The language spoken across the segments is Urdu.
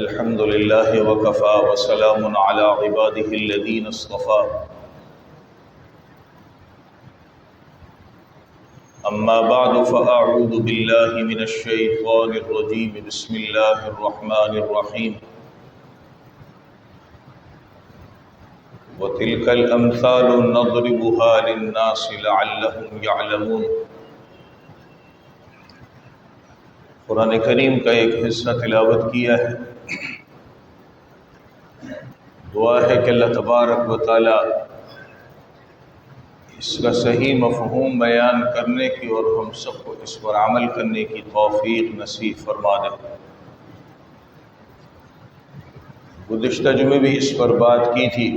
الحمد لله وكفى وسلام على عباده الذين اصطفى أما بعد فأعوذ بالله من الشيطان الرجيم بسم الله الرحمن الرحيم وتلك الأمثال نضربها للناس لعلهم يعلمون۔ قرآن کریم کا ایک حصہ تلاوت کیا ہے۔ دعا ہے کہ اللہ تبارک و تعالی اس کا صحیح مفہوم بیان کرنے کی اور ہم سب کو اس پر عمل کرنے کی توفیق نصیب فرما دے۔ گزشتہ جمعے بھی اس پر بات کی تھی۔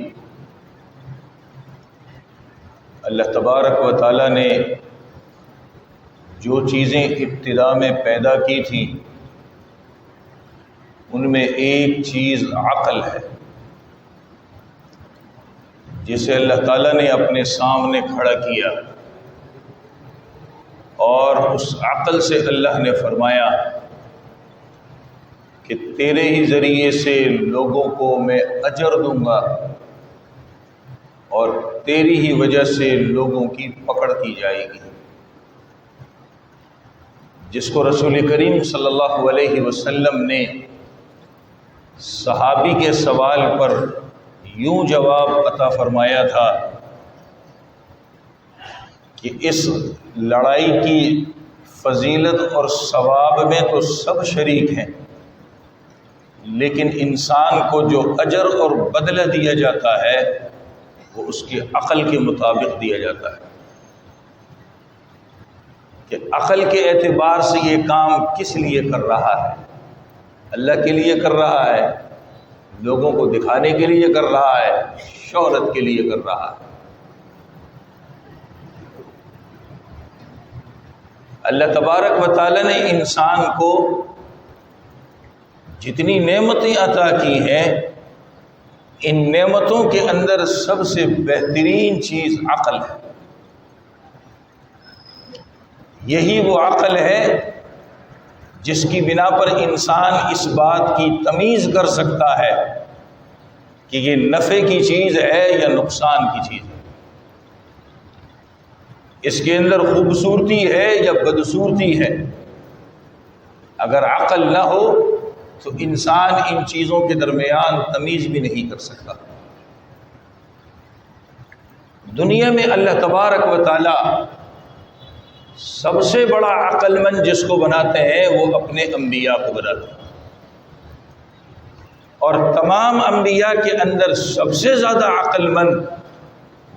اللہ تبارک و تعالی نے جو چیزیں ابتدا میں پیدا کی تھیں ان میں ایک چیز عقل ہے، جسے اللہ تعالیٰ نے اپنے سامنے کھڑا کیا، اور اس عقل سے اللہ نے فرمایا کہ تیرے ہی ذریعے سے لوگوں کو میں اجر دوں گا اور تیری ہی وجہ سے لوگوں کی پکڑ کی جائے گی۔ جس کو رسول کریم صلی اللہ علیہ وسلم نے صحابی کے سوال پر یوں جواب عطا فرمایا تھا کہ اس لڑائی کی فضیلت اور ثواب میں تو سب شریک ہیں، لیکن انسان کو جو اجر اور بدلہ دیا جاتا ہے وہ اس کی عقل کے مطابق دیا جاتا ہے، کہ عقل کے اعتبار سے یہ کام کس لیے کر رہا ہے۔ اللہ کے لیے کر رہا ہے، لوگوں کو دکھانے کے لیے کر رہا ہے، شہرت کے لیے کر رہا ہے۔ اللہ تبارک و تعالی نے انسان کو جتنی نعمتیں عطا کی ہیں، ان نعمتوں کے اندر سب سے بہترین چیز عقل ہے۔ یہی وہ عقل ہے جس کی بنا پر انسان اس بات کی تمیز کر سکتا ہے کہ یہ نفع کی چیز ہے یا نقصان کی چیز ہے، اس کے اندر خوبصورتی ہے یا بدصورتی ہے۔ اگر عقل نہ ہو تو انسان ان چیزوں کے درمیان تمیز بھی نہیں کر سکتا۔ دنیا میں اللہ تبارک و تعالی سب سے بڑا عقل مند جس کو بناتے ہیں وہ اپنے انبیاء کو بناتے ہیں، اور تمام انبیاء کے اندر سب سے زیادہ عقل مند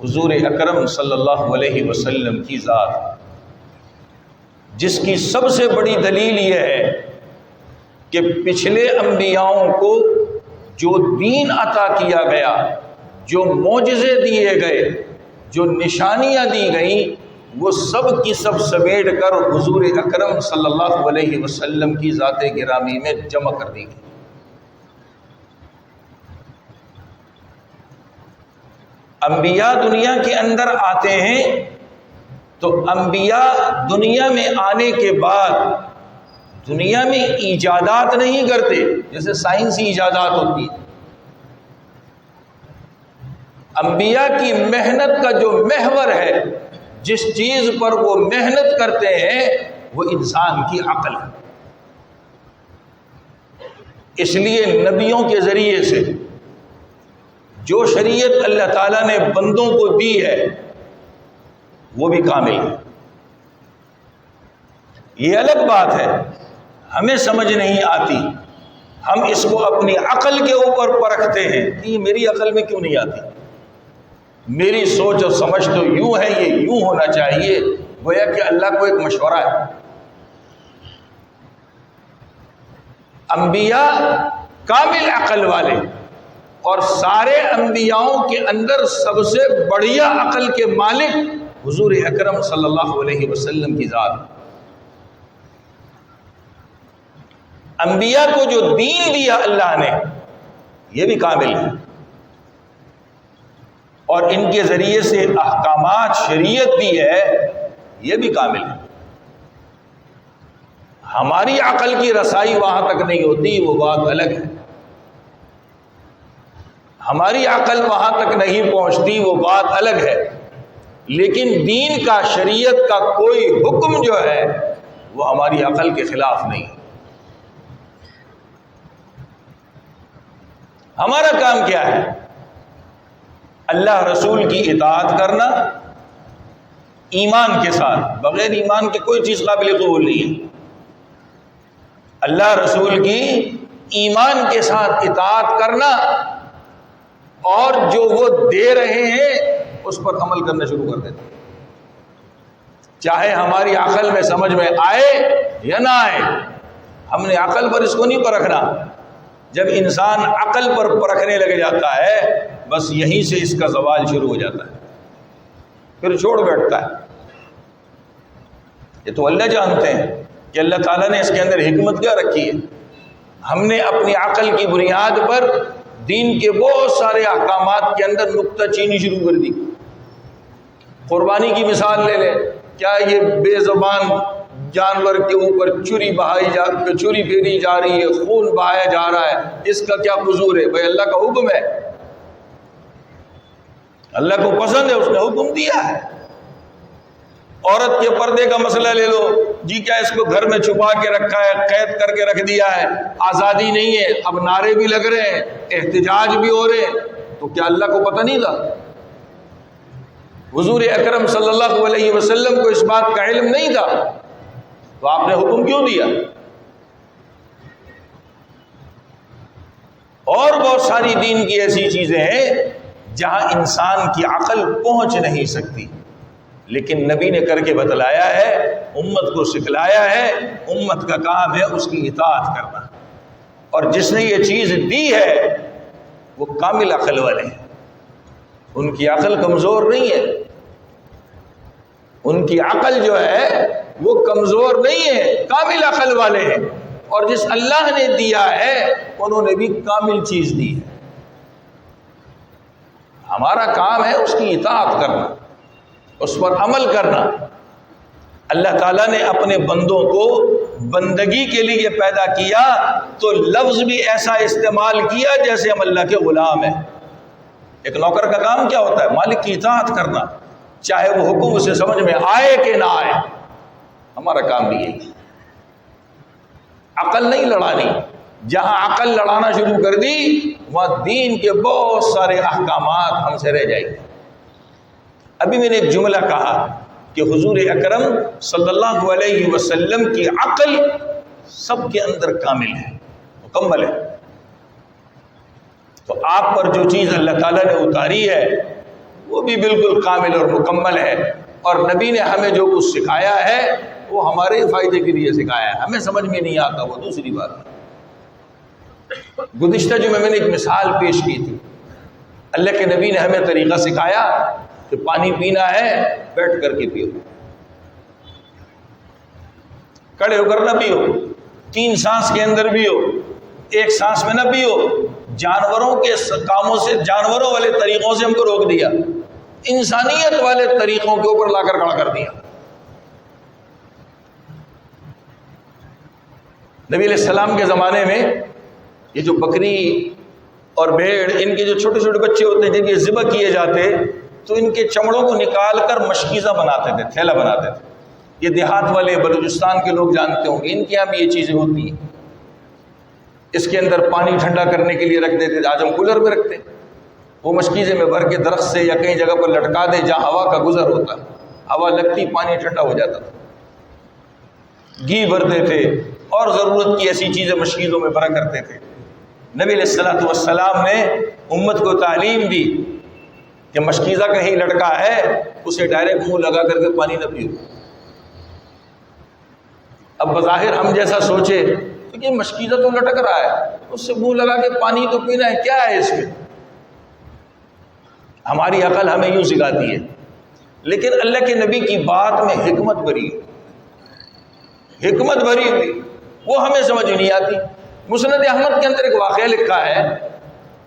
حضور اکرم صلی اللہ علیہ وسلم کی ذات، جس کی سب سے بڑی دلیل یہ ہے کہ پچھلے انبیاؤں کو جو دین عطا کیا گیا، جو معجزے دیے گئے، جو نشانیاں دی گئیں، وہ سب کی سب سمیٹ کر حضور اکرم صلی اللہ علیہ وسلم کی ذات گرامی میں جمع کر دی گئی۔ انبیاء دنیا کے اندر آتے ہیں تو انبیاء دنیا میں آنے کے بعد دنیا میں ایجادات نہیں کرتے جیسے سائنسی ایجادات ہوتی ہیں۔ انبیاء کی محنت کا جو محور ہے، جس چیز پر وہ محنت کرتے ہیں، وہ انسان کی عقل ہے۔ اس لیے نبیوں کے ذریعے سے جو شریعت اللہ تعالیٰ نے بندوں کو دی ہے وہ بھی کامل ہے۔ یہ الگ بات ہے، ہمیں سمجھ نہیں آتی، ہم اس کو اپنی عقل کے اوپر پرکھتے ہیں کہ یہ میری عقل میں کیوں نہیں آتی، میری سوچ اور سمجھ تو یوں ہے، یہ یوں ہونا چاہیے، گویا کہ اللہ کو ایک مشورہ ہے۔ انبیاء کامل عقل والے، اور سارے انبیاؤں کے اندر سب سے بڑھیا عقل کے مالک حضور اکرم صلی اللہ علیہ وسلم کی ذات۔ انبیاء کو جو دین دیا اللہ نے یہ بھی کامل ہے، اور ان کے ذریعے سے احکامات شریعت دی ہے یہ بھی کامل ہے۔ ہماری عقل کی رسائی وہاں تک نہیں ہوتی، وہ بات الگ ہے۔ ہماری عقل وہاں تک نہیں پہنچتی، وہ بات الگ ہے، لیکن دین کا، شریعت کا کوئی حکم جو ہے وہ ہماری عقل کے خلاف نہیں۔ ہمارا کام کیا ہے؟ اللہ رسول کی اطاعت کرنا ایمان کے ساتھ، بغیر ایمان کے کوئی چیز قابل قبول نہیں ہے۔ اللہ رسول کی ایمان کے ساتھ اطاعت کرنا، اور جو وہ دے رہے ہیں اس پر عمل کرنا شروع کر دیتے، چاہے ہماری عقل میں سمجھ میں آئے یا نہ آئے۔ ہم نے عقل پر اس کو نہیں پرکھنا۔ جب انسان عقل پر پرکھنے لگ جاتا ہے بس یہیں سے اس کا زوال شروع ہو جاتا ہے، پھر چھوڑ بیٹھتا ہے۔ یہ تو اللہ جانتے ہیں کہ اللہ تعالیٰ نے اس کے اندر حکمت کیا رکھی ہے۔ ہم نے اپنی عقل کی بنیاد پر دین کے بہت سارے احکامات کے اندر نکتہ چینی شروع کر دی۔ قربانی کی مثال لے لیں، کیا یہ بے زبان جانور کے اوپر چھری پھیری جا رہی ہے، خون بہایا جا رہا ہے، اس کا کیا قصور ہے؟ بھائی اللہ کا حکم ہے، اللہ کو پسند ہے، اس نے حکم دیا ہے۔ عورت کے پردے کا مسئلہ لے لو، جی کیا اس کو گھر میں چھپا کے رکھا ہے، قید کر کے رکھ دیا ہے، آزادی نہیں ہے، اب نعرے بھی لگ رہے ہیں، احتجاج بھی ہو رہے ہیں، تو کیا اللہ کو پتہ نہیں تھا؟ حضور اکرم صلی اللہ علیہ وسلم کو اس بات کا علم نہیں تھا، تو آپ نے حکم کیوں دیا؟ اور بہت ساری دین کی ایسی چیزیں ہیں جہاں انسان کی عقل پہنچ نہیں سکتی، لیکن نبی نے کر کے بتلایا ہے، امت کو سکھلایا ہے۔ امت کا کام ہے اس کی اطاعت کرنا، اور جس نے یہ چیز دی ہے وہ کامل عقل والے ہیں، ان کی عقل کمزور نہیں ہے، ان کی عقل جو ہے وہ کمزور نہیں ہے، کامل عقل والے ہیں، اور جس اللہ نے دیا ہے انہوں نے بھی کامل چیز دی ہے۔ ہمارا کام ہے اس کی اطاعت کرنا، اس پر عمل کرنا۔ اللہ تعالیٰ نے اپنے بندوں کو بندگی کے لیے پیدا کیا تو لفظ بھی ایسا استعمال کیا جیسے ہم اللہ کے غلام ہیں۔ ایک نوکر کا کام کیا ہوتا ہے؟ مالک کی اطاعت کرنا، چاہے وہ حکم اسے سمجھ میں آئے کہ نہ آئے۔ ہمارا کام بھی یہی، عقل نہیں لڑانی۔ جہاں عقل لڑانا شروع کر دی وہاں دین کے بہت سارے احکامات ہم سے رہ جائیں گے۔ ابھی میں نے ایک جملہ کہا کہ حضور اکرم صلی اللہ علیہ وسلم کی عقل سب کے اندر کامل ہے، مکمل ہے، تو آپ پر جو چیز اللہ تعالیٰ نے اتاری ہے وہ بھی بالکل کامل اور مکمل ہے، اور نبی نے ہمیں جو کچھ سکھایا ہے وہ ہمارے فائدے کے لیے سکھایا ہے۔ ہمیں سمجھ میں نہیں آتا وہ دوسری بات ہے۔ گزشتہ جمعے میں نے ایک مثال پیش کی تھی، اللہ کے نبی نے ہمیں طریقہ سکھایا کہ پانی پینا ہے بیٹھ کر کے پیو، کھڑے ہو کر نہ پیو، 3 سانس کے اندر پیو، 1 سانس میں نہ پیو۔ جانوروں کے کاموں سے، جانوروں والے طریقوں سے ہم کو روک دیا، انسانیت والے طریقوں کے اوپر لا کر کھڑا کر دیا۔ نبی علیہ السلام کے زمانے میں یہ جو بکری اور بھیڑ، ان کے جو چھوٹے چھوٹے بچے ہوتے ہیں جب یہ ذبح کیے جاتے تو ان کے چمڑوں کو نکال کر مشکیزہ بناتے تھے، تھیلا بناتے تھے۔ یہ دیہات والے بلوچستان کے لوگ جانتے ہوں گے، ان کے یہاں بھی یہ چیزیں ہوتی ہیں۔ اس کے اندر پانی ٹھنڈا کرنے کے لیے رکھ دیتے تھے، آج ہم کولر میں رکھتے ہیں، وہ مشکیزے میں بھر کے درخت سے یا کہیں جگہ پر لٹکا دے جہاں ہوا کا گزر ہوتا ہے، ہوا لگتی پانی ٹھنڈا ہو جاتا تھا۔ گھی بھرتے تھے اور ضرورت کی ایسی چیزیں مشکیزوں میں بھرا کرتے تھے۔ نبی علیہ الصلوۃ والسلام نے امت کو تعلیم دی کہ مشکیزہ کہیں لٹکا ہے اسے ڈائریکٹ منہ لگا کر کے پانی نہ پیو۔ اب بظاہر ہم جیسا سوچے تو کہ مشکیزہ تو لٹک رہا ہے، اس سے منہ لگا کے پانی تو پینا ہے، کیا ہے اس میں؟ ہماری عقل ہمیں یوں سکھاتی ہے، لیکن اللہ کے نبی کی بات میں حکمت بھری ہوئی، وہ ہمیں سمجھ نہیں آتی۔ مسند احمد کے اندر ایک واقعہ لکھا ہے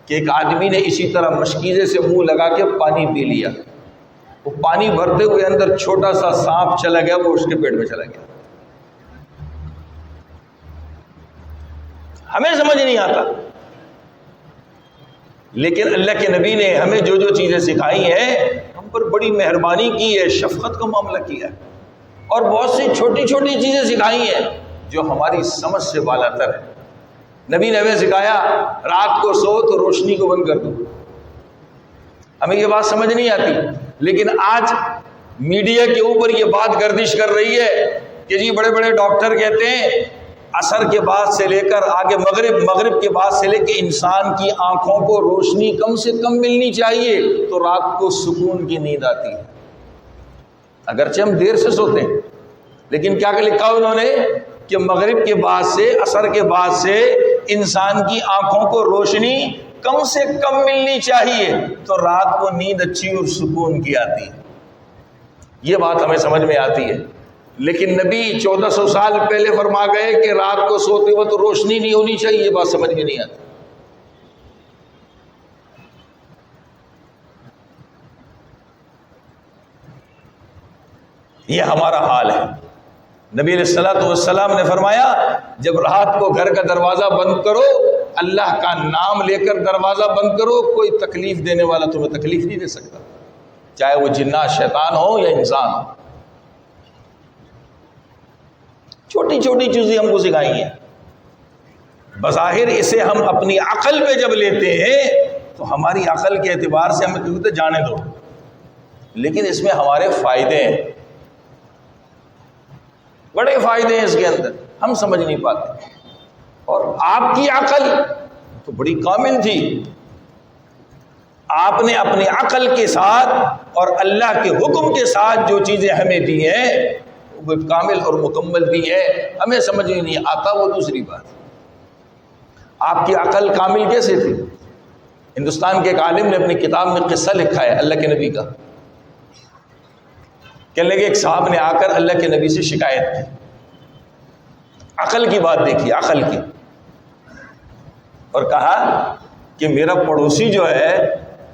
کہ ایک آدمی نے اسی طرح مشکیزے سے منہ لگا کے پانی پی لیا، وہ پانی بھرتے ہوئے اندر چھوٹا سا سانپ چلا گیا، وہ اس کے پیٹ میں چلا گیا۔ ہمیں سمجھ نہیں آتا، لیکن اللہ کے نبی نے ہمیں جو جو چیزیں سکھائی ہیں ہم پر بڑی مہربانی کی ہے، شفقت کا معاملہ کیا ہے، اور بہت سی چھوٹی چھوٹی چیزیں سکھائی ہیں جو ہماری سمجھ سے بالا تر ہے۔ نبی نے ہمیں سکھایا رات کو سو تو روشنی کو بند کر دو۔ ہمیں یہ بات سمجھ نہیں آتی، لیکن آج میڈیا کے اوپر یہ بات گردش کر رہی ہے کہ جی بڑے بڑے ڈاکٹر کہتے ہیں عصر کے بعد سے لے کر آگے مغرب کے بعد سے لے کے انسان کی آنکھوں کو روشنی کم سے کم ملنی چاہیے تو رات کو سکون کی نیند آتی ہے۔ اگرچہ ہم دیر سے سوتے ہیں، لیکن کیا لکھا انہوں نے کہ مغرب کے بعد سے عصر کے بعد سے انسان کی آنکھوں کو روشنی کم سے کم ملنی چاہیے تو رات کو نیند اچھی اور سکون کی آتی ہے۔ یہ بات ہمیں سمجھ میں آتی ہے، لیکن نبی 1400 سال پہلے فرما گئے کہ رات کو سوتے وقت روشنی نہیں ہونی چاہیے، یہ بات سمجھ میں نہیں آتی۔ یہ ہمارا حال ہے۔ نبی علیہ الصلوۃ والسلام نے فرمایا جب رات کو گھر کا دروازہ بند کرو اللہ کا نام لے کر دروازہ بند کرو، کوئی تکلیف دینے والا تمہیں تکلیف نہیں دے سکتا، چاہے وہ جنات شیطان ہو یا انسان ہو۔ چھوٹی چھوٹی چیزیں ہم کو سکھائی ہیں، بظاہر اسے ہم اپنی عقل پہ جب لیتے ہیں تو ہماری عقل کے اعتبار سے ہمیں کہتے جانے دو، لیکن اس میں ہمارے فائدے ہیں، بڑے فائدے ہیں اس کے اندر، ہم سمجھ نہیں پاتے۔ اور آپ کی عقل تو بڑی کامل تھی، آپ نے اپنی عقل کے ساتھ اور اللہ کے حکم کے ساتھ جو چیزیں ہمیں دی ہیں وہ کامل اور مکمل دی ہے، ہمیں سمجھ میں نہیں آتا وہ دوسری بات۔ آپ کی عقل کامل کیسے تھی؟ ہندوستان کے ایک عالم نے اپنی کتاب میں قصہ لکھا ہے اللہ کے نبی کا، کہنے لگے ایک صاحب نے آ کر اللہ کے نبی سے شکایت کی، عقل کی بات دیکھی، عقل کی، اور کہا کہ میرا پڑوسی جو ہے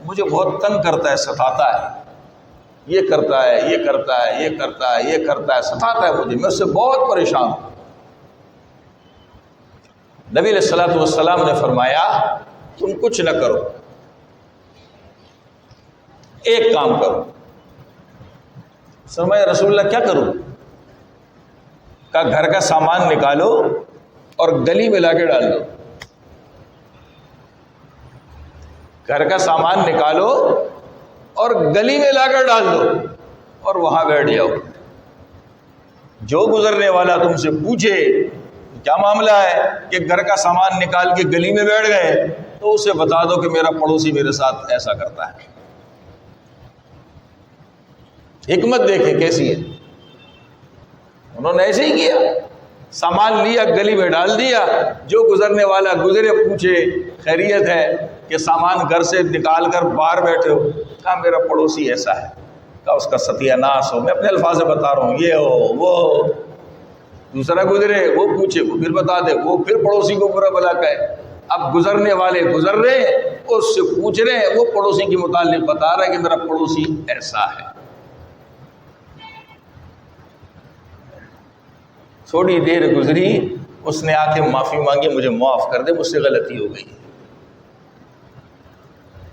مجھے بہت تنگ کرتا ہے، ستاتا ہے، یہ کرتا ہے، یہ کرتا ہے، یہ کرتا ہے، یہ کرتا ہے، ستاتا ہے مجھے، میں اس سے بہت پریشان ہوں۔ نبی علیہ الصلوۃ والسلام نے فرمایا تم کچھ نہ کرو، ایک کام کرو۔ فرمایا رسول اللہ کیا کروں؟ کہا گھر کا سامان نکالو اور گلی میں لا کے ڈال دو، گھر کا سامان نکالو اور گلی میں لا کر ڈال دو اور وہاں بیٹھ جاؤ، جو گزرنے والا تم سے پوچھے کیا معاملہ ہے کہ گھر کا سامان نکال کے گلی میں بیٹھ گئے تو اسے بتا دو کہ میرا پڑوسی میرے ساتھ ایسا کرتا ہے۔ حکمت دیکھیں کیسی ہے، انہوں نے ایسے ہی کیا، سامان لیا گلی میں ڈال دیا، جو گزرنے والا گزرے پوچھے خیریت ہے کہ سامان گھر سے نکال کر باہر بیٹھے ہو، کہا میرا پڑوسی ایسا ہے، کہا اس کا ستیہ ناس ہو، میں اپنے الفاظ سے بتا رہا ہوں، یہ ہو وہ ہو۔ دوسرا گزرے وہ پوچھے وہ پھر بتا دے، وہ پھر پڑوسی کو برا بلا کہے۔ اب گزرنے والے گزر رہے اس سے پوچھ رہے ہیں، وہ پڑوسی کے متعلق بتا رہا ہے کہ میرا پڑوسی ایسا ہے۔ تھوڑی دیر گزری، اس نے آ کے معافی مانگی، مجھے معاف کر دے، مجھ سے غلطی ہو گئی۔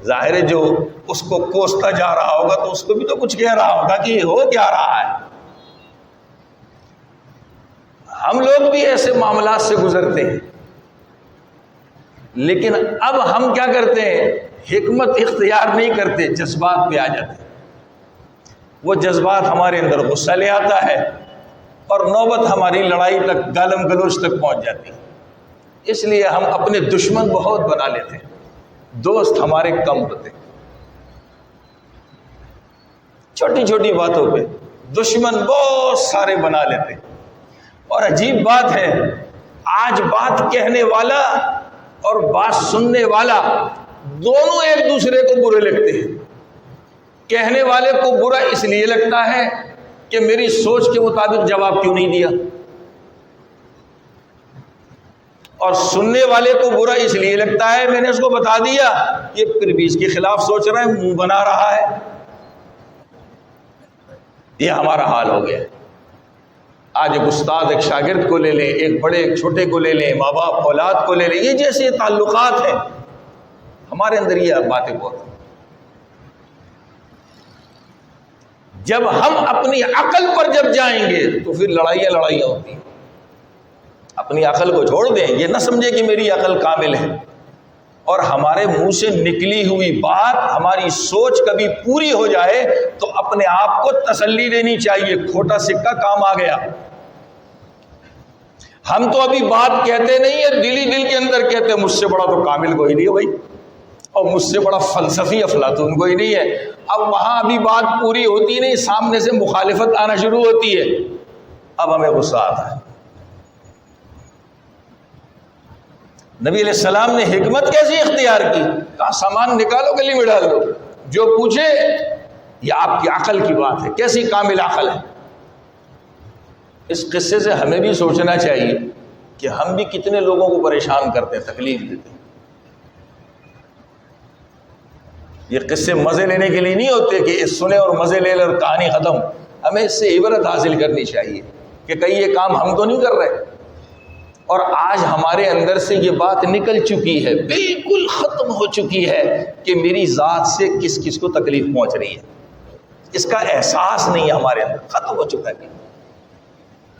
ظاہر ہے جو اس کو کوستا جا رہا ہوگا تو اس کو بھی تو کچھ کہہ رہا ہوگا کہ یہ ہو کیا رہا ہے۔ ہم لوگ بھی ایسے معاملات سے گزرتے ہیں، لیکن اب ہم کیا کرتے ہیں، حکمت اختیار نہیں کرتے، جذبات پہ آ جاتے ہیں۔ وہ جذبات ہمارے اندر غصہ لے آتا ہے اور نوبت ہماری لڑائی تک، گالم گلوچ تک پہنچ جاتی ہے۔ اس لیے ہم اپنے دشمن بہت بنا لیتے ہیں، دوست ہمارے کم ہوتے ہیں۔ چھوٹی چھوٹی باتوں پہ دشمن بہت سارے بنا لیتے ہیں۔ اور عجیب بات ہے، آج بات کہنے والا اور بات سننے والا دونوں ایک دوسرے کو برے لگتے ہیں۔ کہنے والے کو برا اس لیے لگتا ہے کہ میری سوچ کے مطابق جواب کیوں نہیں دیا، اور سننے والے کو برا اس لیے لگتا ہے میں نے اس کو بتا دیا، یہ پھر بھی اس کے خلاف سوچ رہا ہے، منہ بنا رہا ہے۔ یہ ہمارا حال ہو گیا ہے۔ آج ایک استاد ایک شاگرد کو لے لیں، ایک بڑے ایک چھوٹے کو لے لیں، ماں باپ اولاد کو لے لیں، یہ جیسے تعلقات ہیں ہمارے اندر یہ باتیں بہت ہیں. جب ہم اپنی عقل پر جب جائیں گے تو پھر لڑائیاں ہوتی ہیں. اپنی عقل کو چھوڑ دیں, یہ نہ سمجھے کہ میری عقل کامل ہے, اور ہمارے منہ سے نکلی ہوئی بات ہماری سوچ کبھی پوری ہو جائے تو اپنے آپ کو تسلی دینی چاہیے, کھوٹا سکہ کام آ گیا. ہم تو ابھی بات کہتے نہیں ہے, دل کے اندر کہتے ہیں مجھ سے بڑا تو کامل کوئی نہیں ہے بھائی, اور مجھ سے بڑا فلسفی افلاطون کوئی نہیں ہے. اب وہاں ابھی بات پوری ہوتی نہیں, سامنے سے مخالفت آنا شروع ہوتی ہے, اب ہمیں غصہ آتا ہے. نبی علیہ السلام نے حکمت کیسی اختیار کی؟ کہا سامان نکالو گلی میں ڈال دو, جو پوچھے یہ آپ کی عقل کی بات ہے. کیسی کامل عقل ہے. اس قصے سے ہمیں بھی سوچنا چاہیے کہ ہم بھی کتنے لوگوں کو پریشان کرتے ہیں, تکلیف دیتے ہیں. یہ قصے مزے لینے کے لیے نہیں ہوتے کہ سنے اور مزے لے لے اور کہانی ختم. ہمیں اس سے عبرت حاصل کرنی چاہیے کہ کہیں یہ کام ہم تو نہیں کر رہے, اور آج ہمارے اندر سے یہ بات نکل چکی ہے, بالکل ختم ہو چکی ہے کہ میری ذات سے کس کس کو تکلیف پہنچ رہی ہے. اس کا احساس نہیں ہے ہمارے اندر, ختم ہو چکا ہے,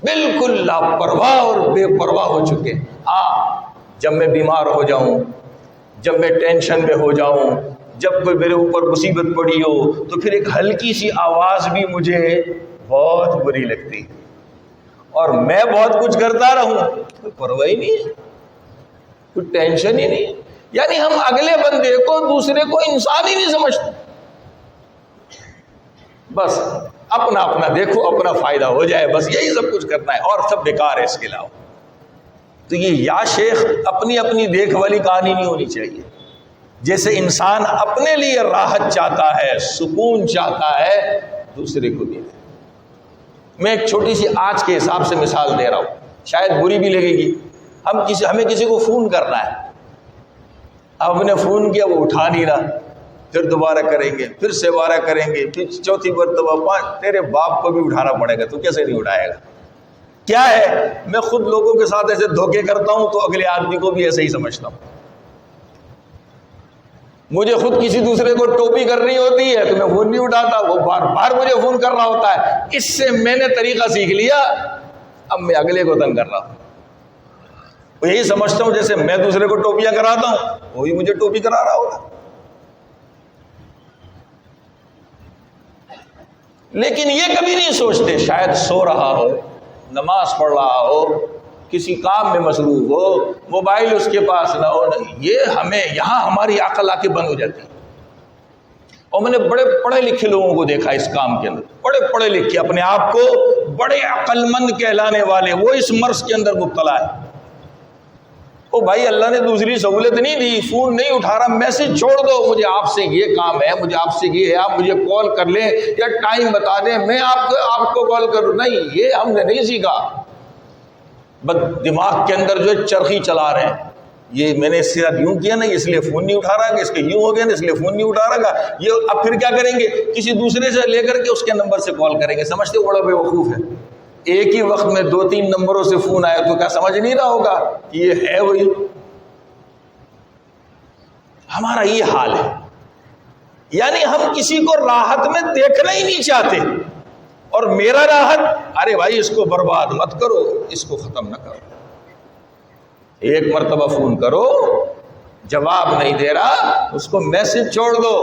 بالکل لاپرواہ اور بے پرواہ ہو چکے. ہاں, جب میں بیمار ہو جاؤں, جب میں ٹینشن میں ہو جاؤں, جب کوئی میرے اوپر مصیبت پڑی ہو تو پھر ایک ہلکی سی آواز بھی مجھے بہت بری لگتی ہے, اور میں بہت کچھ کرتا رہوں, کوئی پرواہ ہی نہیں ہے, کوئی ٹینشن ہی نہیں ہے. یعنی ہم اگلے بندے کو, دوسرے کو انسان ہی نہیں سمجھتے. بس اپنا اپنا دیکھو, اپنا فائدہ ہو جائے, بس یہی سب کچھ کرنا ہے, اور سب بیکار ہے اس کے علاوہ. تو یہ یا شیخ اپنی اپنی دیکھ والی کہانی نہیں ہونی چاہیے. جیسے انسان اپنے لیے راحت چاہتا ہے, سکون چاہتا ہے, دوسرے کو بھی دے. میں ایک چھوٹی سی آج کے حساب سے مثال دے رہا ہوں, شاید بری بھی لگے گی. ہمیں کسی کو فون کرنا ہے, اب نے فون کیا, وہ اٹھا نہیں رہا, پھر دوبارہ کریں گے, پھر سے بارہ کریں گے, پھر چوتھی مرتبہ 5. تیرے باپ کو بھی اٹھانا پڑے گا, تو کیسے نہیں اٹھائے گا؟ کیا ہے, میں خود لوگوں کے ساتھ ایسے دھوکے کرتا ہوں تو اگلے آدمی کو بھی ایسے ہی سمجھتا ہوں. مجھے خود کسی دوسرے کو ٹوپی کرنی ہوتی ہے تو میں فون نہیں اٹھاتا, وہ بار بار مجھے فون کر رہا ہوتا ہے. اس سے میں نے طریقہ سیکھ لیا, اب میں اگلے کو تنگ کر رہا ہوں. یہی سمجھتا ہوں جیسے میں دوسرے کو ٹوپیاں کراتا ہوں, وہی مجھے ٹوپی کرا رہا ہوگا. لیکن یہ کبھی نہیں سوچتے, شاید سو رہا ہو, نماز پڑھ رہا ہو, کسی کام میں مصروف ہو, موبائل اس کے پاس نہ ہو. یہ ہمیں یہاں ہماری عقل آ کے بند ہو جاتی ہے. اور میں نے بڑے پڑھے لکھے لوگوں کو دیکھا اس کام کے اندر, بڑے پڑھے لکھے, اپنے آپ کو بڑے عقل مند کہلانے والے, وہ اس مرض کے اندر مبتلا ہے. او بھائی, اللہ نے دوسری سہولت نہیں دی, فون نہیں اٹھا رہا, میسج چھوڑ دو, مجھے آپ سے یہ کام ہے, مجھے آپ سے یہ ہے, آپ مجھے کال کر لیں یا ٹائم بتا دیں, میں آپ کو کال کروں. نہیں, یہ ہم نے نہیں سیکھا. بس دماغ کے اندر جو چرخی چلا رہے ہیں, یہ میں نے اس کے ساتھ یوں کیا نا اس لیے فون نہیں اٹھا رہا, کہ اس کے یوں ہو گیا نا اس لیے فون نہیں اٹھا رہا. یہ اب پھر کیا کریں گے, کسی دوسرے سے لے کر کے اس کے نمبر سے کال کریں گے. سمجھتے ہو بڑا بیوقوف ہے. ایک ہی وقت میں 2-3 نمبروں سے فون آیا تو کیا سمجھ نہیں رہا ہوگا کہ یہ ہے وہی. ہمارا یہ حال ہے. یعنی ہم کسی کو راحت میں دیکھنا ہی نہیں چاہتے, اور میرا راحت, ارے بھائی اس کو برباد مت کرو, اس کو ختم نہ کرو. ایک مرتبہ فون کرو, جواب نہیں دے رہا, اس کو میسج چھوڑ دو.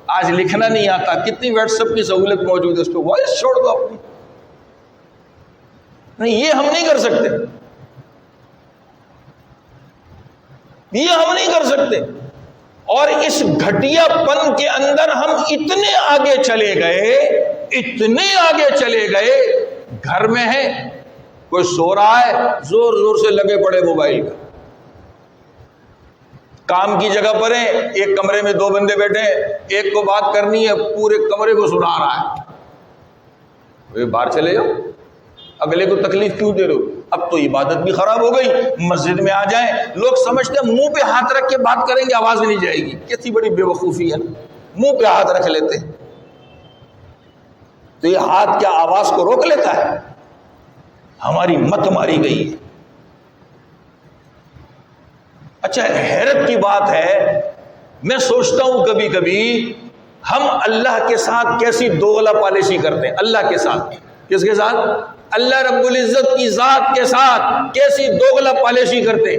آج لکھنا نہیں آتا, کتنی واٹس ایپ کی سہولت موجود ہے, اس کو وائس چھوڑ دو اپنی. نہیں, یہ ہم نہیں کر سکتے, یہ ہم نہیں کر سکتے. اور اس گھٹیا پن کے اندر ہم اتنے آگے چلے گئے, گھر میں ہے, کوئی سو رہا ہے, زور زور سے لگے پڑے موبائل کا. کام کی جگہ پر ہے, ایک کمرے میں 2 بندے بیٹھے, ایک کو بات کرنی ہے, پورے کمرے کو سنا رہا ہے. باہر چلے جاؤ, اگلے کو تکلیف کیوں دے رہے ہو؟ اب تو عبادت بھی خراب ہو گئی. مسجد میں آ جائیں, لوگ سمجھتے ہیں منہ پہ ہاتھ رکھ کے بات کریں گے آواز نہیں جائے گی. کتنی بڑی بے وقوفی ہے, منہ پہ ہاتھ رکھ لیتے ہیں. تو یہ ہاتھ کیا آواز کو روک لیتا ہے؟ ہماری مت ماری گئی ہے. اچھا, حیرت کی بات ہے میں سوچتا ہوں کبھی کبھی ہم اللہ کے ساتھ کیسی دوغلا پالیسی کرتے ہیں. اللہ کے ساتھ. کس کے ساتھ؟ اللہ رب العزت کی ذات کے ساتھ کیسی دوغلا پالیسی کرتے.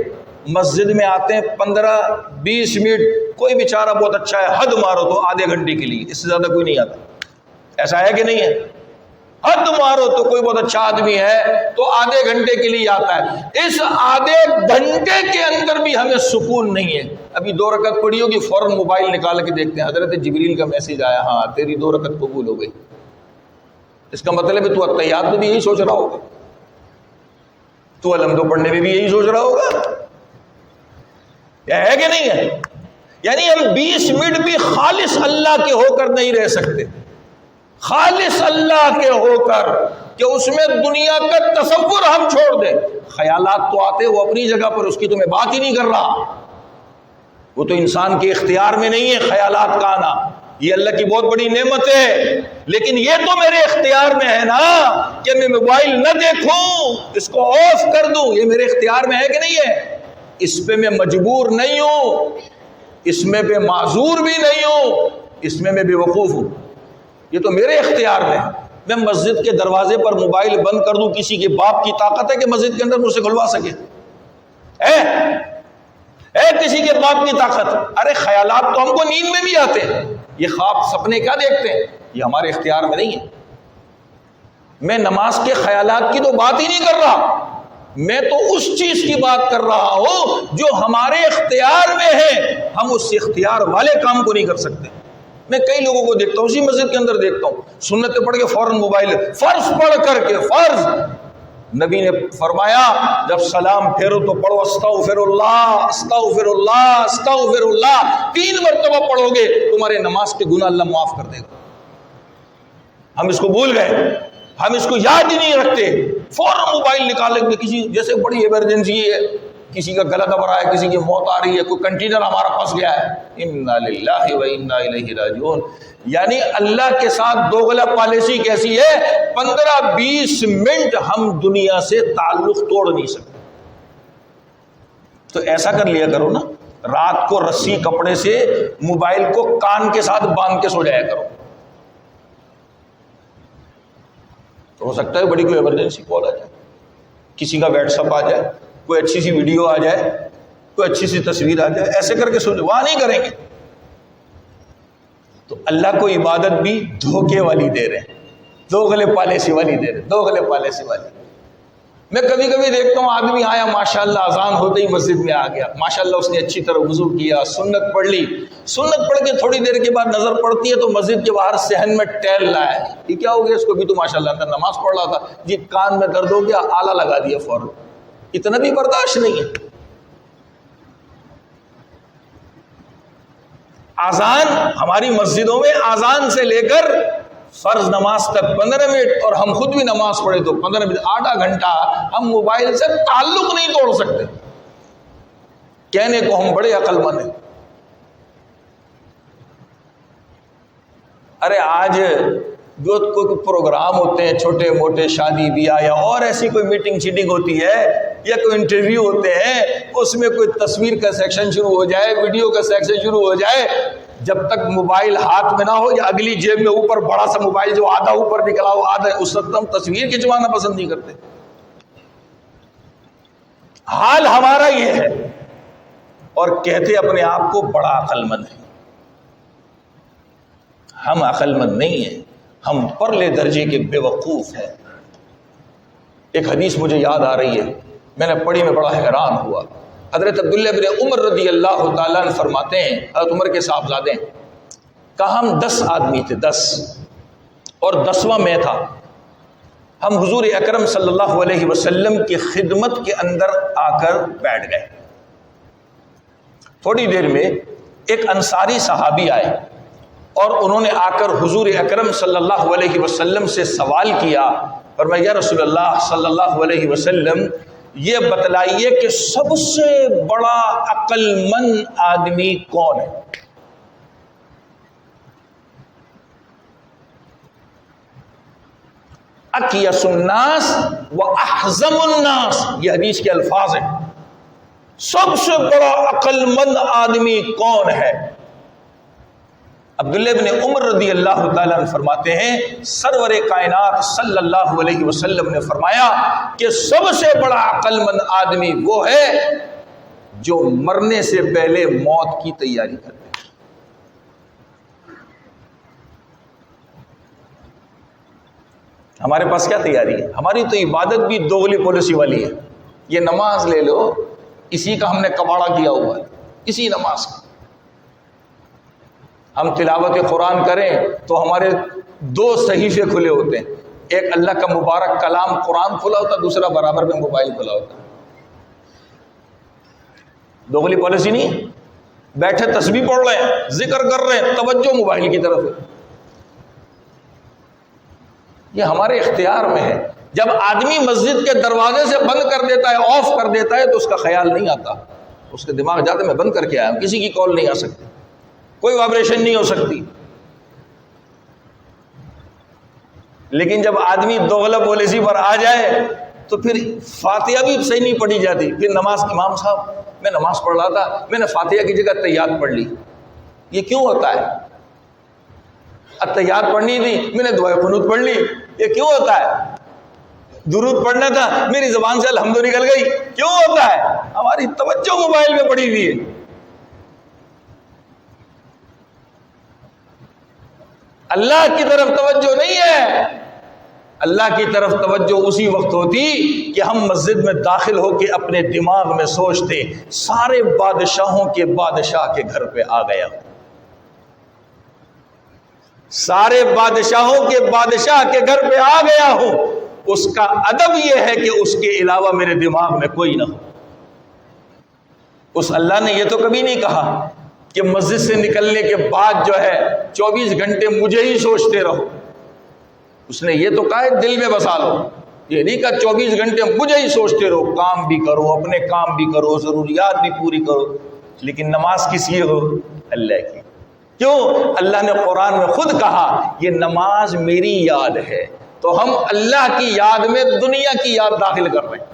مسجد میں آتے ہیں 15-20 منٹ, کوئی بیچارہ بہت اچھا ہے, حد مارو تو آدھے گھنٹے کے لیے, اس سے زیادہ کوئی نہیں آتا. ایسا ہے کہ نہیں ہے؟ حد مارو تو کوئی بہت اچھا آدمی ہے تو آدھے گھنٹے کے لیے آتا ہے. اس آدھے گھنٹے کے اندر بھی ہمیں سکون نہیں ہے. ابھی 2 رکعت پڑھی ہوگی, فوراً موبائل نکال کے دیکھتے ہیں حضرت جبریل کا میسج آیا, ہاں تیری 2 رکعت قبول ہو گئی. اس کا مطلب ہے تو التحیات میں بھی یہی سوچ رہا ہوگا, تو الحمد پڑھنے میں بھی یہی سوچ رہا ہوگا. کیا ہے کہ نہیں ہے؟ یعنی ہم 20 منٹ بھی خالص اللہ کے ہو کر نہیں رہ سکتے. خالص اللہ کے ہو کر کہ اس میں دنیا کا تصور ہم چھوڑ دیں. خیالات تو آتے, وہ اپنی جگہ پر, اس کی تو میں بات ہی نہیں کر رہا, وہ تو انسان کے اختیار میں نہیں ہے خیالات کا آنا. یہ اللہ کی بہت بڑی نعمت ہے, لیکن یہ تو میرے اختیار میں ہے نا کہ میں موبائل نہ دیکھوں, اس کو آف کر دوں. یہ میرے اختیار میں ہے کہ نہیں ہے؟ اس پہ میں مجبور نہیں ہوں, اس میں بے معذور بھی نہیں ہوں, اس میں بے وقوف ہوں. یہ تو میرے اختیار میں ہے. میں مسجد کے دروازے پر موبائل بند کر دوں, کسی کے باپ کی طاقت ہے کہ مسجد کے اندر مجھ سے کھلوا سکے؟ ہے کسی کے باپ کی طاقت؟ ارے خیالات تو ہم کو نیند میں بھی آتے ہیں. یہ خواب سپنے کیا دیکھتے ہیں, یہ ہمارے اختیار میں نہیں ہے. میں نماز کے خیالات کی تو بات ہی نہیں کر رہا, میں تو اس چیز کی بات کر رہا ہوں جو ہمارے اختیار میں ہے. ہم اس اختیار والے کام کو نہیں کر سکتے. میں کئی لوگوں کو دیکھتا ہوں, اسی مسجد کے اندر دیکھتا ہوں, سنتیں پڑھ کے فوراً موبائل, فرض پڑھ کر کے, فرض نبی نے فرمایا جب سلام پھیرو تو پڑھو استغفر اللہ استغفر اللہ استغفر اللہ. 3 مرتبہ پڑھو گے تمہارے نماز کے گناہ اللہ معاف کر دے گا. ہم اس کو بھول گئے, ہم اس کو یاد ہی نہیں رکھتے. فوراً موبائل نکالیں گے, کسی جیسے بڑی ایمرجنسی ہے, کسی کا گلا دب رہا ہے, کسی کی موت آ رہی ہے, کوئی کنٹینر ہمارا پھنس گیا ہے, انا للہ و انا الیہ راجعون. یعنی اللہ کے ساتھ دوغلا پالیسی کیسی ہے, 15-20 منٹ ہم دنیا سے تعلق توڑ نہیں سکتے. تو ایسا کر لیا کرو نا, رات کو رسی کپڑے سے موبائل کو کان کے ساتھ باندھ کے سو جایا کرو. تو ہو سکتا ہے بڑی کوئی ایمرجنسی کال آ جائے, کسی کا واٹس ایپ آ جائے, کوئی اچھی سی ویڈیو آ جائے, کوئی اچھی سی تصویر آ جائے, ایسے کر کے سو جائے. وہاں نہیں کریں گے. تو اللہ کو عبادت بھی دھوکے والی دے رہے ہیں, دوغلے پالیسی والی دے رہے ہیں, دوغلے پالیسی والی. میں کبھی کبھی دیکھتا ہوں آدمی آیا ماشاءاللہ اذان ہوتے ہی مسجد میں آ گیا, ماشاءاللہ اس نے اچھی طرح وضو کیا, سنت پڑھ لی, سنت پڑھ کے تھوڑی دیر کے بعد نظر پڑتی ہے تو مسجد کے باہر صحن میں ٹہل رہا ہے. یہ کیا ہو گیا اس کو؟ بھی تو ماشاءاللہ اندر نماز پڑھ رہا تھا جی, کان میں درد ہو گیا, آلہ لگا دیا فوراً. اتنا بھی برداشت نہیں ہے. آذان ہماری مسجدوں میں آذان سے لے کر فرض نماز تک 15 منٹ, اور ہم خود بھی نماز پڑھے تو 15 منٹ, آدھا گھنٹہ ہم موبائل سے تعلق نہیں توڑ سکتے. کہنے کو ہم بڑے عقل مند ہیں. ارے آج جو کوئی پروگرام ہوتے ہیں چھوٹے موٹے, شادی بیاہ یا اور ایسی کوئی میٹنگ شیٹنگ ہوتی ہے یا کوئی انٹرویو ہوتے ہیں, اس میں کوئی تصویر کا سیکشن شروع ہو جائے, ویڈیو کا سیکشن شروع ہو جائے, جب تک موبائل ہاتھ میں نہ ہو یا اگلی جیب میں اوپر بڑا سا موبائل جو آدھا اوپر نکلا ہو آدھا, اس وقت ہم تصویر کھنچوانا پسند نہیں کرتے. حال ہمارا یہ ہے, اور کہتے اپنے آپ کو بڑا عقل مند ہے. ہم عقل مند نہیں ہیں, ہم پرلے درجے کے بے وقوف ہیں. ایک حدیث مجھے یاد آ رہی ہے, میں نے پڑھی, میں بڑا حیران ہوا. حضرت عبداللہ بن عمر رضی اللہ تعالیٰ عنہ فرماتے ہیں, حضرت عمر کے صاحبزادے, کہا ہم 10 آدمی تھے, 10, اور 10واں میں تھا. ہم حضور اکرم صلی اللہ علیہ وسلم کی خدمت کے اندر آ کر بیٹھ گئے. تھوڑی دیر میں ایک انصاری صحابی آئے اور انہوں نے آ کر حضور اکرم صلی اللہ علیہ وسلم سے سوال کیا. فرمایا یا رسول اللہ صلی اللہ علیہ وسلم, یہ بتلائیے کہ سب سے بڑا عقل مند آدمی کون ہے؟ اکیس الناس و احزم الناس, یہ حدیث کے الفاظ ہیں. سب سے بڑا عقل مند آدمی کون ہے؟ عبداللہ بن عمر رضی اللہ تعالیٰ عنہ فرماتے ہیں سرور کائنات صلی اللہ علیہ وسلم نے فرمایا کہ سب سے بڑا عقل مند آدمی وہ ہے جو مرنے سے پہلے موت کی تیاری کرے۔ ہمارے پاس کیا تیاری ہے؟ ہماری تو عبادت بھی دوغلی پالیسی والی ہے۔ یہ نماز لے لو، اسی کا ہم نے کباڑا کیا ہوا ہے، اسی نماز کا۔ ہم تلاوت قرآن کریں تو ہمارے دو صحیفے کھلے ہوتے ہیں، ایک اللہ کا مبارک کلام قرآن کھلا ہوتا ہے، دوسرا برابر میں موبائل کھلا ہوتا ہے۔ دوغلی پالیسی نہیں، بیٹھے تسبیح پڑھ رہے ہیں، ذکر کر رہے ہیں، توجہ موبائل کی طرف ہے۔ یہ ہمارے اختیار میں ہے۔ جب آدمی مسجد کے دروازے سے بند کر دیتا ہے، آف کر دیتا ہے، تو اس کا خیال نہیں آتا، اس کے دماغ جاتے میں بند کر کے آیا ہوں، کسی کی کال نہیں آ سکتی، کوئی وائبریشن نہیں ہو سکتی۔ لیکن جب آدمی دوغلا پالیسی پر آ جائے تو پھر فاتحہ بھی صحیح نہیں پڑھی جاتی، پھر نماز، امام صاحب میں نماز پڑھ رہا تھا، میں نے فاتحہ کی جگہ تحیات پڑھ لی، یہ کیوں ہوتا ہے؟ تحیات پڑھنی تھی، میں نے دعائے قنوت پڑھ لی، یہ کیوں ہوتا ہے؟ درود پڑھنا تھا، میری زبان سے الحمد نکل گئی، کیوں ہوتا ہے؟ ہماری توجہ موبائل میں پڑی ہوئی ہے۔ اللہ کی طرف توجہ نہیں ہے۔ اللہ کی طرف توجہ اسی وقت ہوتی کہ ہم مسجد میں داخل ہو کے اپنے دماغ میں سوچتے سارے بادشاہوں کے بادشاہ کے گھر پہ آ گیا، سارے بادشاہوں کے بادشاہ کے گھر پہ آ گیا ہوں۔ اس کا ادب یہ ہے کہ اس کے علاوہ میرے دماغ میں کوئی نہ ہو۔ اس اللہ نے یہ تو کبھی نہیں کہا کہ مسجد سے نکلنے کے بعد جو ہے 24 گھنٹے مجھے ہی سوچتے رہو۔ اس نے یہ تو کہا ہے دل میں بسا لو، یہ نہیں کہا 24 گھنٹے مجھے ہی سوچتے رہو، کام بھی کرو، اپنے کام بھی کرو، ضروریات بھی پوری کرو، لیکن نماز کس کی ہو؟ اللہ کی۔ کیوں؟ اللہ نے قرآن میں خود کہا یہ نماز میری یاد ہے، تو ہم اللہ کی یاد میں دنیا کی یاد داخل کر رہے ہیں،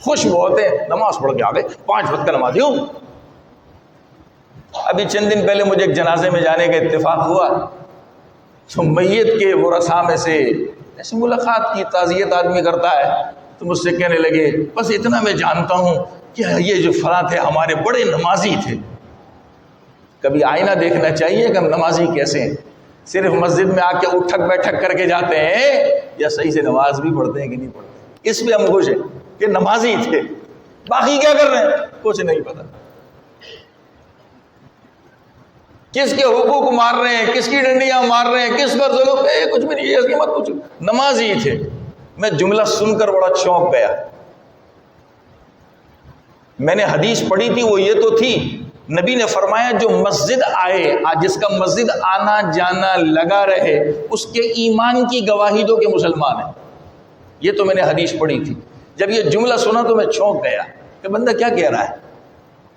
خوش بہت ہیں، نماز پڑھ کے آ گئے، 5 وقت کا نمازی ہوں۔ ابھی چند دن پہلے مجھے ایک جنازے میں جانے کا اتفاق ہوا، تو میت کے ورثاء میں سے ایسی ملاقات کی، تعزیت آدمی کرتا ہے، تو مجھ سے کہنے لگے بس اتنا میں جانتا ہوں کہ یہ جو فلاں تھے ہمارے بڑے نمازی تھے۔ کبھی آئینہ دیکھنا چاہیے کہ ہم نمازی کیسے ہیں، صرف مسجد میں آ کے اٹھک بیٹھک کر کے جاتے ہیں یا صحیح سے نماز بھی پڑھتے ہیں کہ نہیں پڑھتے؟ اس پہ ہم خوش ہیں کہ نمازی تھے، باقی کیا کر رہے ہیں کچھ نہیں پتا، کس کے حقوق مار رہے ہیں، کس کی ڈنڈیاں مار رہے ہیں، کس پر ظلم، کچھ بھی نہیں، یہ اس کی مت پوچھو، نمازی تھے۔ میں جملہ سن کر بڑا چونک گیا۔ میں نے حدیث پڑھی تھی، وہ یہ تو تھی، نبی نے فرمایا جو مسجد آئے، جس کا مسجد آنا جانا لگا رہے، اس کے ایمان کی گواہی دو کہ مسلمان ہے۔ یہ تو میں نے حدیث پڑھی تھی۔ جب یہ جملہ سنا تو میں چونک گیا کہ بندہ کیا کہہ رہا ہے،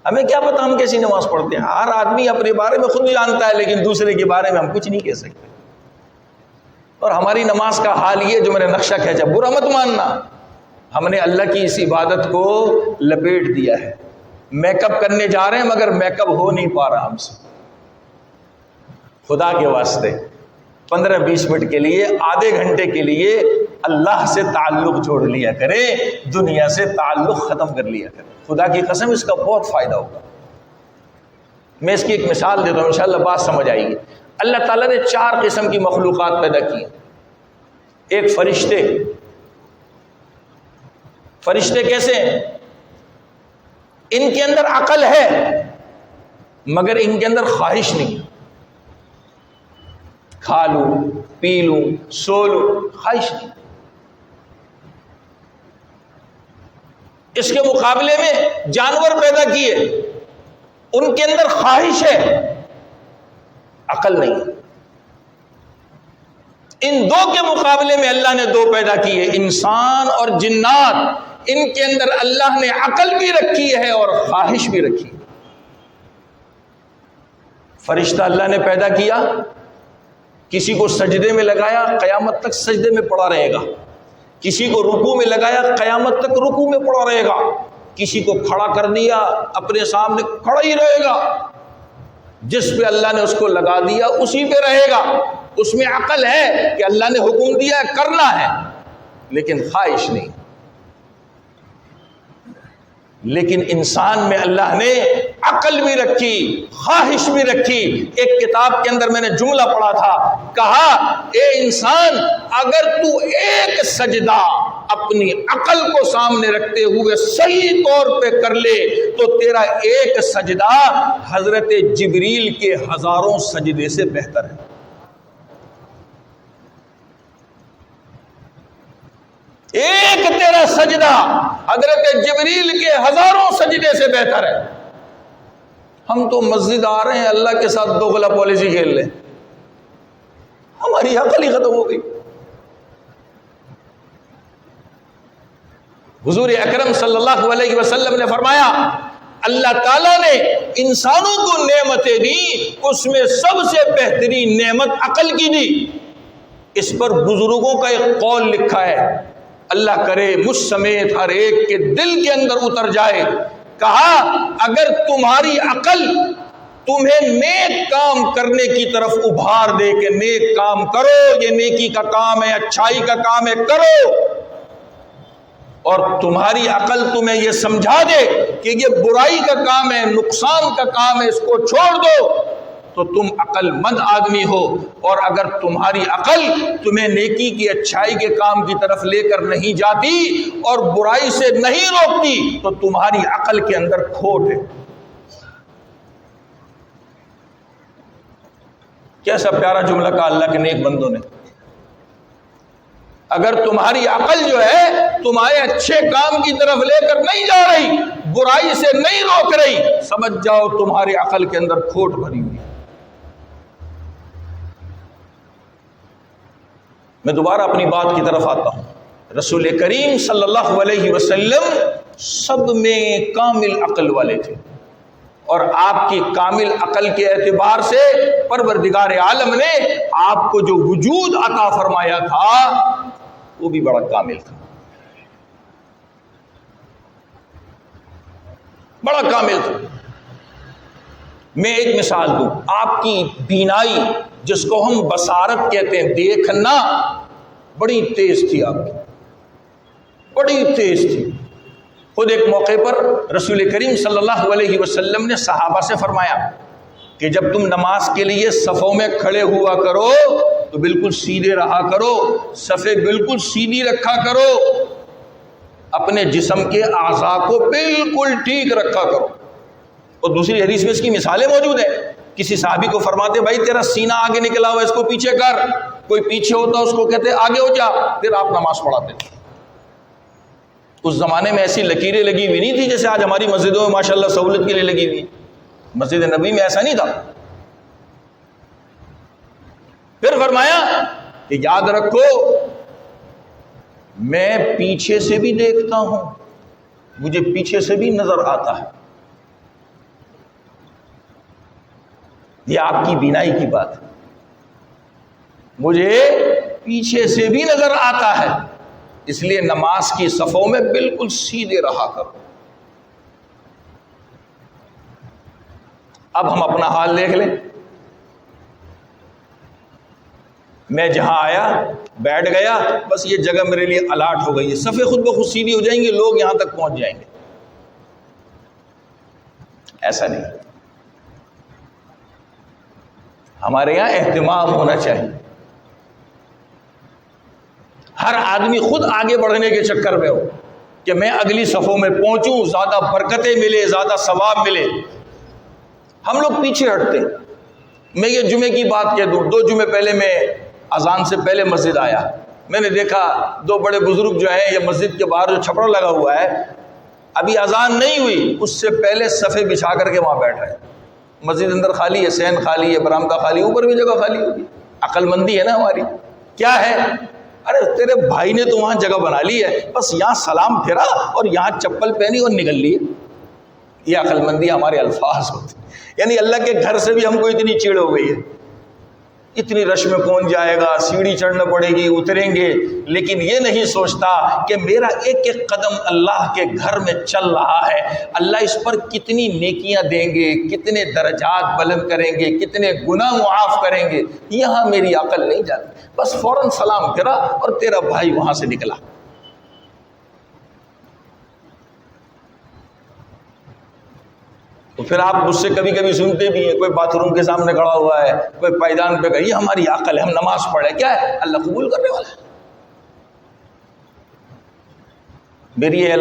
ہمیں کیا پتا ہم کیسی نماز پڑھتے ہیں۔ ہر آدمی اپنے بارے میں خود جانتا ہے، لیکن دوسرے کے بارے میں ہم کچھ نہیں کہہ سکتے۔ اور ہماری نماز کا حال یہ جو میں نے نقشہ کھینچا، برا مت ماننا، ہم نے اللہ کی اس عبادت کو لپیٹ دیا ہے۔ میک اپ کرنے جا رہے ہیں مگر میک اپ ہو نہیں پا رہا ہم سے۔ خدا کے واسطے 15-20 منٹ کے لیے، آدھے گھنٹے کے لیے اللہ سے تعلق جوڑ لیا کرے، دنیا سے تعلق ختم کر لیا کرے۔ خدا کی قسم اس کا بہت فائدہ ہوگا۔ میں اس کی ایک مثال دیتا ہوں، انشاءاللہ بات سمجھ آئے گی۔ اللہ تعالیٰ نے 4 قسم کی مخلوقات پیدا کی۔ ایک فرشتے۔ فرشتے کیسے ہیں؟ ان کے اندر عقل ہے مگر ان کے اندر خواہش نہیں، کھا لوں پی لوں سو لوں، خواہش نہیں۔ اس کے مقابلے میں جانور پیدا کیے، ان کے اندر خواہش ہے، عقل نہیں۔ ان 2 کے مقابلے میں اللہ نے 2 پیدا کیے، انسان اور جنات۔ ان کے اندر اللہ نے عقل بھی رکھی ہے اور خواہش بھی رکھی ہے۔ فرشتہ اللہ نے پیدا کیا، کسی کو سجدے میں لگایا، قیامت تک سجدے میں پڑا رہے گا۔ کسی کو رکوع میں لگایا، قیامت تک رکوع میں پڑا رہے گا۔ کسی کو کھڑا کر دیا، اپنے سامنے کھڑا ہی رہے گا۔ جس پہ اللہ نے اس کو لگا دیا اسی پہ رہے گا. اس میں عقل ہے کہ اللہ نے حکم دیا ہے کرنا ہے، لیکن خواہش نہیں. لیکن انسان میں اللہ نے عقل بھی رکھی، خواہش بھی رکھی. ایک کتاب کے اندر میں نے جملہ پڑھا تھا، کہا اے انسان اگر تو ایک سجدہ اپنی عقل کو سامنے رکھتے ہوئے صحیح طور پہ کر لے تو تیرا ایک سجدہ حضرت جبریل کے ہزاروں سجدے سے بہتر ہے. ایک تیرا سجدہ حضرت جبریل کے ہزاروں سجدے سے بہتر ہے. ہم تو مسجد آ رہے ہیں اللہ کے ساتھ دوغلا پالیسی کھیل رہے ہیں، ہماری عقل ہی ختم ہو گئی. حضور اکرم صلی اللہ علیہ وسلم نے فرمایا اللہ تعالیٰ نے انسانوں کو نعمتیں دی، اس میں سب سے بہترین نعمت عقل کی دی. اس پر بزرگوں کا ایک قول لکھا ہے، اللہ کرے مجھ سمیت ہر ایک کے دل کے اندر اتر جائے. کہا اگر تمہاری عقل تمہیں نیک کام کرنے کی طرف ابھار دے کہ نیک کام کرو، یہ نیکی کا کام ہے، اچھائی کا کام ہے، کرو، اور تمہاری عقل تمہیں یہ سمجھا دے کہ یہ برائی کا کام ہے، نقصان کا کام ہے، اس کو چھوڑ دو، تو تم عقل مند آدمی ہو. اور اگر تمہاری عقل تمہیں نیکی کی اچھائی کے کام کی طرف لے کر نہیں جاتی اور برائی سے نہیں روکتی تو تمہاری عقل کے اندر کھوٹ ہے. کیسا پیارا جملہ کہا اللہ کے نیک بندوں نے. اگر تمہاری عقل جو ہے تمہارے اچھے کام کی طرف لے کر نہیں جا رہی، برائی سے نہیں روک رہی، سمجھ جاؤ تمہاری عقل کے اندر کھوٹ بھری ہوئی. میں دوبارہ اپنی بات کی طرف آتا ہوں. رسول کریم صلی اللہ علیہ وسلم سب میں کامل عقل والے تھے، اور آپ کی کامل عقل کے اعتبار سے پروردگار عالم نے آپ کو جو وجود عطا فرمایا تھا وہ بھی بڑا کامل تھا، بڑا کامل تھا. میں ایک مثال دوں، آپ کی بینائی جس کو ہم بصارت کہتے ہیں، دیکھنا، بڑی تیز تھی، آپ کی بڑی تیز تھی. خود ایک موقع پر رسول کریم صلی اللہ علیہ وسلم نے صحابہ سے فرمایا کہ جب تم نماز کے لیے صفوں میں کھڑے ہوا کرو تو بالکل سیدھے رہا کرو، صفیں بالکل سیدھی رکھا کرو، اپنے جسم کے اعضاء کو بالکل ٹھیک رکھا کرو. اور دوسری حدیث میں اس کی مثالیں موجود ہیں. کسی صحابی کو فرماتے بھائی تیرا سینہ آگے نکلا ہوا ہے، اس کو پیچھے کر. کوئی پیچھے ہوتا اس کو کہتے آگے ہو جا، پھر آپ نماز پڑھاتے. اس زمانے میں ایسی لکیریں لگی ہوئی نہیں تھی جیسے آج ہماری مسجدوں میں ماشاءاللہ سہولت کے لیے لگی ہوئی. مسجد نبی میں ایسا نہیں تھا. پھر فرمایا کہ یاد رکھو میں پیچھے سے بھی دیکھتا ہوں، مجھے پیچھے سے بھی نظر آتا ہے. یہ آپ کی بینائی کی بات ہے، مجھے پیچھے سے بھی نظر آتا ہے، اس لیے نماز کی صفوں میں بالکل سیدھے رہا کرو. اب ہم اپنا حال دیکھ لیں. میں جہاں آیا بیٹھ گیا، بس یہ جگہ میرے لیے الاٹ ہو گئی ہے، صفیں خود بخود سیدھی ہو جائیں گے، لوگ یہاں تک پہنچ جائیں گے. ایسا نہیں، ہمارے یہاں اہتمام ہونا چاہیے. ہر آدمی خود آگے بڑھنے کے چکر میں ہو کہ میں اگلی صفوں میں پہنچوں، زیادہ برکتیں ملے، زیادہ ثواب ملے. ہم لوگ پیچھے ہٹتے. میں یہ جمعے کی بات کہہ دوں، 2 جمعے پہلے میں اذان سے پہلے مسجد آیا. میں نے دیکھا 2 بڑے بزرگ جو ہیں، یہ مسجد کے باہر جو چھپڑا لگا ہوا ہے، ابھی اذان نہیں ہوئی اس سے پہلے صفیں بچھا کر کے وہاں بیٹھ رہے ہیں. مسجد اندر خالی ہے، سین خالی ہے، برآمدہ خالی، اوپر بھی جگہ خالی ہوگی. عقل مندی ہے نا ہماری. کیا ہے؟ ارے تیرے بھائی نے تو وہاں جگہ بنا لی ہے، بس یہاں سلام پھیرا اور یہاں چپل پہنی اور نکل لی. یہ عقل مندی ہمارے الفاظ ہوتے ہیں. یعنی اللہ کے گھر سے بھی ہم کو اتنی چڑ ہو گئی ہے اتنی رش میں کون جائے گا، سیڑھی چڑھنا پڑے گی، اتریں گے، لیکن یہ نہیں سوچتا کہ میرا ایک ایک قدم اللہ کے گھر میں چل رہا ہے، اللہ اس پر کتنی نیکیاں دیں گے، کتنے درجات بلند کریں گے، کتنے گناہ معاف کریں گے، یہاں میری عقل نہیں جاتی، بس فوراً سلام کرا اور تیرا بھائی وہاں سے نکلا۔ تو پھر آپ مجھ سے کبھی کبھی سنتے بھی ہیں، کوئی باتھ روم کے سامنے کھڑا ہوا ہے، کوئی پائیدان پہ گئی، یہ ہماری عقل ہے، ہم نماز پڑھے، کیا ہے اللہ قبول کرنے والا ہے۔ میری یہ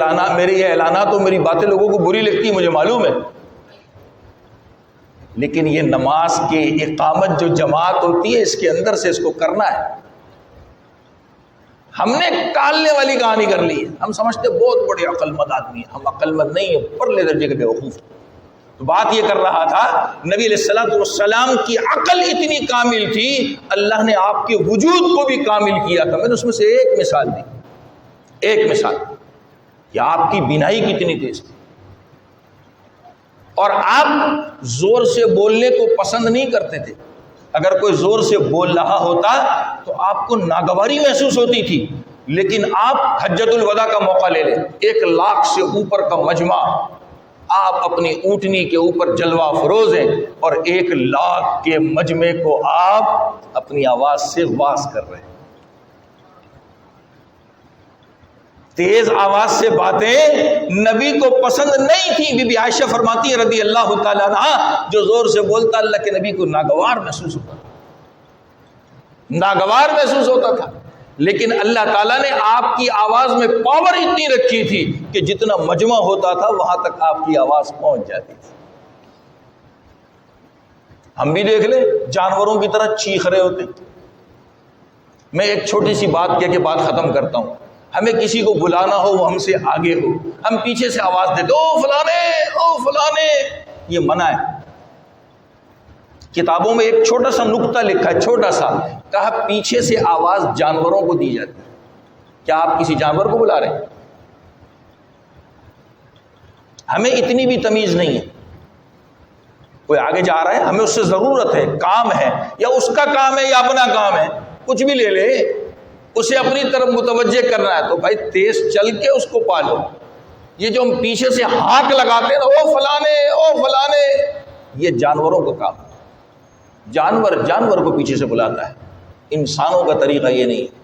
اعلانات اور میری باتیں لوگوں کو بری لگتی ہیں، مجھے معلوم ہے، لیکن یہ نماز کے اقامت جو جماعت ہوتی ہے، اس کے اندر سے اس کو کرنا ہے۔ ہم نے ٹالنے والی کہانی کر لی ہے، ہم سمجھتے بہت بڑے عقل مند آدمی ہیں، ہم عقل مند نہیں ہیں، پرلے درجے کے بیوقوف۔ تو بات یہ کر رہا تھا، نبی علیہ الصلوۃ والسلام کی عقل اتنی کامل تھی، اللہ نے آپ کے وجود کو بھی کامل کیا تھا۔ میں نے اس میں سے ایک مثال دی، ایک مثال کہ آپ کی بینائی کتنی تیز تھی، اور آپ زور سے بولنے کو پسند نہیں کرتے تھے۔ اگر کوئی زور سے بول رہا ہوتا تو آپ کو ناگواری محسوس ہوتی تھی، لیکن آپ حجۃ الوداع کا موقع لے لیں، 1,00,000 سے اوپر کا مجمع، آپ اپنی اونٹنی کے اوپر جلوہ افروز ہیں، اور 1,00,000 کے مجمع کو آپ اپنی آواز سے واز کر رہے ہیں۔ تیز آواز سے باتیں نبی کو پسند نہیں تھی۔ بی بی عائشہ فرماتی ہیں رضی اللہ تعالیٰ عنہا، جو زور سے بولتا اللہ کے نبی کو ناگوار محسوس ہوتا تھا، ناگوار محسوس ہوتا تھا، لیکن اللہ تعالیٰ نے آپ کی آواز میں پاور اتنی رکھی تھی کہ جتنا مجمع ہوتا تھا وہاں تک آپ کی آواز پہنچ جاتی تھی۔ ہم بھی دیکھ لیں، جانوروں کی طرح چیخ رہے ہوتے۔ میں ایک چھوٹی سی بات کہہ کے بات ختم کرتا ہوں، ہمیں کسی کو بلانا ہو، وہ ہم سے آگے ہو، ہم پیچھے سے آواز دیتے او فلانے، او فلانے، یہ منع ہے۔ کتابوں میں ایک چھوٹا سا نقطہ لکھا ہے، چھوٹا سا، کہا پیچھے سے آواز جانوروں کو دی جاتی ہے۔ کیا آپ کسی جانور کو بلا رہے ہیں؟ ہمیں اتنی بھی تمیز نہیں ہے، کوئی آگے جا رہا ہے، ہمیں اس سے ضرورت ہے، کام ہے، یا اس کا کام ہے یا اپنا کام ہے، کچھ بھی لے لے، اسے اپنی طرف متوجہ کرنا ہے تو بھائی تیز چل کے اس کو پالو۔ یہ جو ہم پیچھے سے ہانک لگاتے ہیں نا، او فلانے، او فلانے، یہ جانوروں کا کام ہے۔ جانور کو پیچھے سے بلاتا ہے، انسانوں کا طریقہ یہ نہیں ہے۔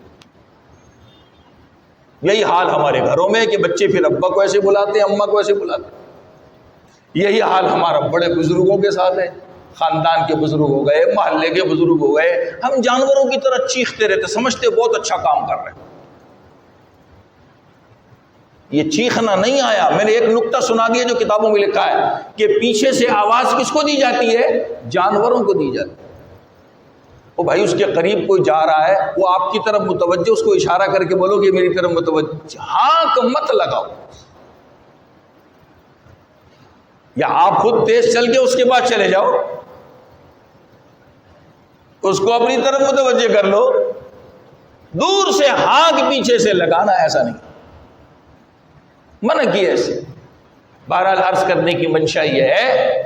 یہی حال ہمارے گھروں میں کہ بچے پھر ابا کو ایسے بلاتے ہیں، اماں کو ایسے بلاتے ہیں۔ یہی حال ہمارا بڑے بزرگوں کے ساتھ ہے، خاندان کے بزرگ ہو گئے، محلے کے بزرگ ہو گئے، ہم جانوروں کی طرح چیختے رہتے، سمجھتے بہت اچھا کام کر رہے ہیں۔ یہ چیخنا نہیں آیا، میں نے ایک نقطہ سنا دیا جو کتابوں میں لکھا ہے کہ پیچھے سے آواز کس کو دی جاتی ہے؟ جانوروں کو دی جاتی ہے۔ وہ بھائی اس کے قریب کوئی جا رہا ہے، وہ آپ کی طرف متوجہ، اس کو اشارہ کر کے بولو کہ میری طرف متوجہ، ہانک مت لگاؤ، یا آپ خود تیز چل کے اس کے بعد چلے جاؤ، اس کو اپنی طرف متوجہ کر لو، دور سے ہانک پیچھے سے لگانا ایسا نہیں، منع کیا ایسے۔ بہرحال عرض کرنے کی منشا یہ ہے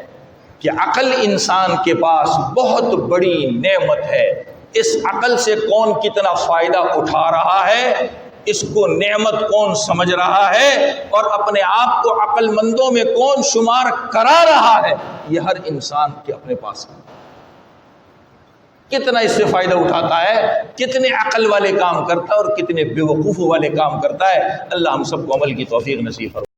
کہ عقل انسان کے پاس بہت بڑی نعمت ہے۔ اس عقل سے کون کتنا فائدہ اٹھا رہا ہے، اس کو نعمت کون سمجھ رہا ہے، اور اپنے آپ کو عقل مندوں میں کون شمار کرا رہا ہے، یہ ہر انسان کے اپنے پاس ہے۔ کتنا اس سے فائدہ اٹھاتا ہے، کتنے عقل والے کام کرتا ہے اور کتنے بیوقوف والے کام کرتا ہے۔ اللہ ہم سب کو عمل کی توفیق نصیب فرمائے۔